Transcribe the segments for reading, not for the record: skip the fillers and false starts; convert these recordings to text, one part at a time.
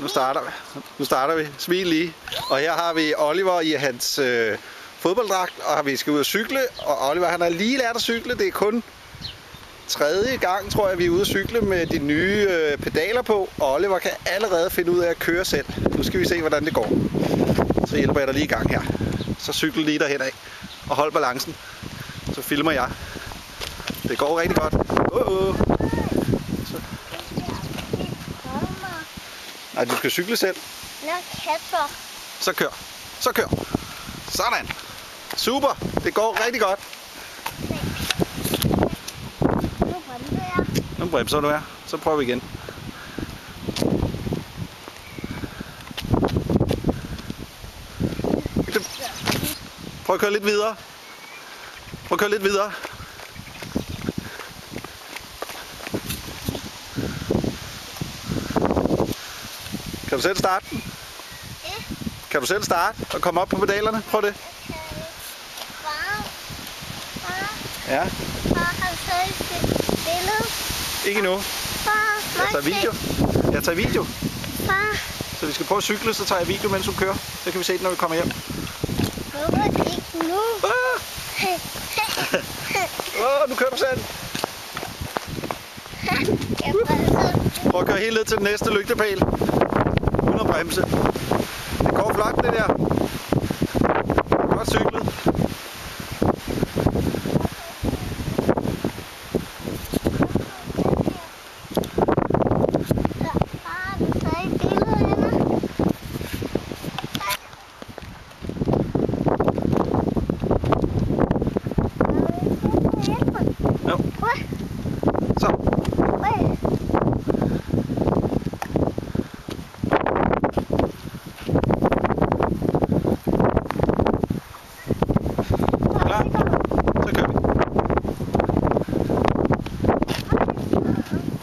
Nu starter vi. Smil lige. Og her har vi Oliver i hans fodbolddragt, og vi skal ud og cykle. Og Oliver, han har lige lært at cykle. Det er kun tredje gang, tror jeg, vi er ude at cykle med de nye pedaler på. Og Oliver kan allerede finde ud af at køre selv. Nu skal vi se, hvordan det går. Så hjælper jeg dig lige i gang her. Så cykel lige derhen af. Og hold balancen. Så filmer jeg. Det går rigtig godt. Nej, du skal cykle selv. Så kør. Så kør. Sådan. Super. Det går rigtig godt. Nu bremser du her. Så prøver vi igen. Prøv at køre lidt videre. Prøv at køre lidt videre. Kan du selv starte den? Ja. Kan du selv starte og komme op på pedalerne? Prøv det. Far. Ja. Far, har du taget billedet? Ikke endnu. Far, Jeg tager video. Far. Så vi skal prøve at cykle, så tager jeg video, mens du kører. Så kan vi se det, når vi kommer hjem. Hvorfor ikke nu? Nu kører du selv. Prøv at køre helt ned til den næste lygtepæl. Uden at bremse. Det går flot, det der. Godt cyklet.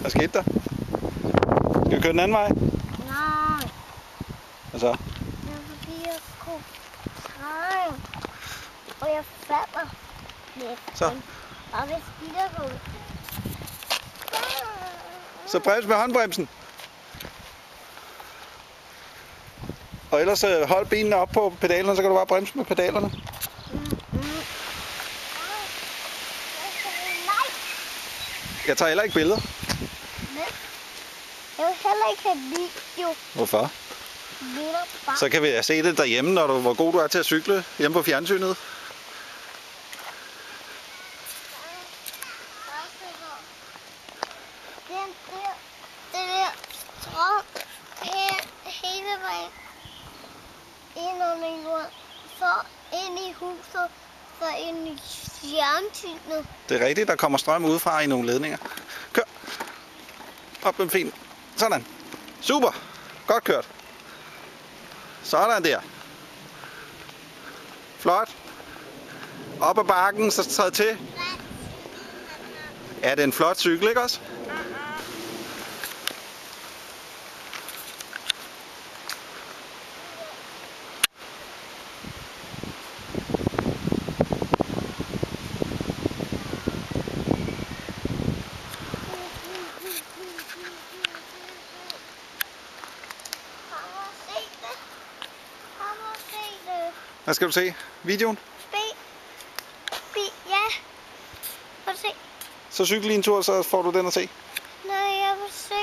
Hvad skete der? Skal vi køre den anden vej? Nej. Hvad så? Det er fordi jeg skulle træne. Og jeg falder lidt. Så. Og hvis biler går ud. Så brems med håndbremsen. Og ellers hold benene op på pedalerne, så kan du bare bremse med pedalerne. Jeg tager heller ikke billeder. Jeg vil heller ikke have video. Hvorfor? Så kan vi se det derhjemme, hvor god du er til at cykle hjemme på fjernsynet. Det der strøm hele vejen ind under jorden, så ind i huset, så ind i fjernsynet. Det er rigtigt, der kommer strøm udefra i nogle ledninger. Kør! Op med fin. Sådan. Super! Godt kørt. Sådan der. Flot. Op ad bakken, så træd til. Ja, det er en flot cykel, ikke også? Hvad skal du se? Videoen? Ja. Prøv at se. Så cykel lige en tur, så får du den at se. Nej, jeg vil se